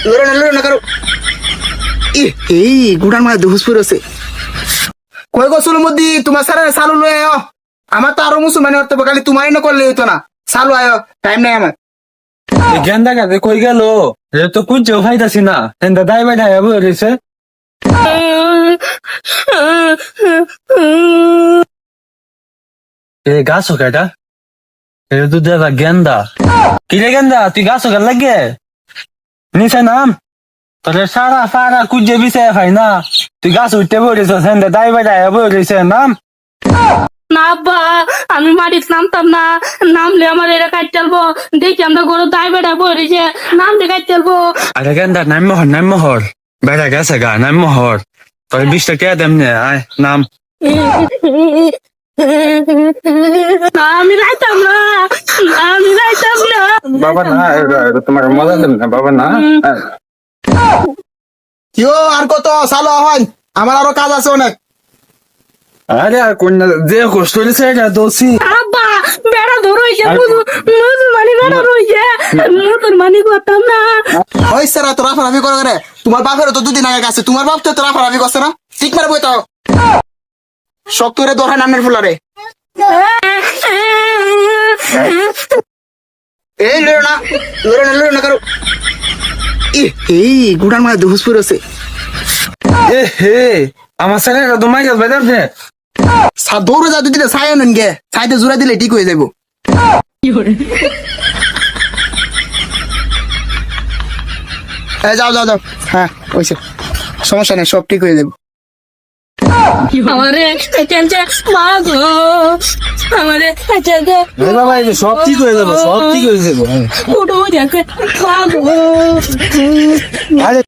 লড়ো না করো এই গুড়ার মাঝে দুহুসপুর আছে কই গোসল মধ্যে তোমার সারা চালু লয়ে আয় আমার তো আরো মুসলমান হতে হবে খালি তোমারই না করলে হইতো না চালু আয় টাইম নাই আমার গেন্দা গাছে কই গেল তো কুঞ্চেও খাইতাছি না হেন্দা দাই বাই দাই রয়েছে এ গাছ কেটা এ তো দেখা গেন্দা কি রে গেন্দা তুই গাছ কার লাগে নিচে নাম তোরে সারা সারা কুঞ্জে বিষয় খাই না তুই গাছ উঠতে বলিস হেন্দা দাই বাই দাই রয়েছে নাম না আব্বা আমি মাটির নামতাম না নামলে আমার এরা কাট চালবো দেখি আমরা গরু দায় বেড়া পড়েছে নামলে কাট চালবো আরে গেন্দা নাম মহর বেড়া গেছে গা নাম মহর তোর 20 টাকা দেম নে আয় নাম না আমি রাইতাম না বাবা না তোমার মজা দেন না বাবা না কিও আর কত চালু হয় আমার আরো কাজ আছে অনেক আরে আর কোন যে কষ্ট হয়েছে এটা দোষী আব্বা বেড়া ধরইছে মুসলমানি বেড়া রইছে মুসলমানি করতাম না ওই স্যার তো রাফারাফি করে করে তোমার বাপের তো দুদিন আগে গেছে তোমার বাপ তো রাফারাফি করছে না ঠিক মারে বই তো শক্ত করে দরকার নামের ফুলারে এই লড়ো না করো এই গুড়ার মাঝে দুহুসপুর আছে এ হে আমার ছেলেটা তো মাইকেল বেদার দে দৌড়ে যা দুদিনে ছাই আনেন গে ছাইতে জোড়া দিলে ঠিক হয়ে যাবো যাও হ্যাঁ ওইসে সমস্যা নেই সব ঠিক হয়ে যাবো আমারে টেনশন মা গো আমারে টেনশন বাবা এই সব ঠিক হয়ে যাবে সব ঠিক হয়ে যাবে উঠো দেখে মা গো আরে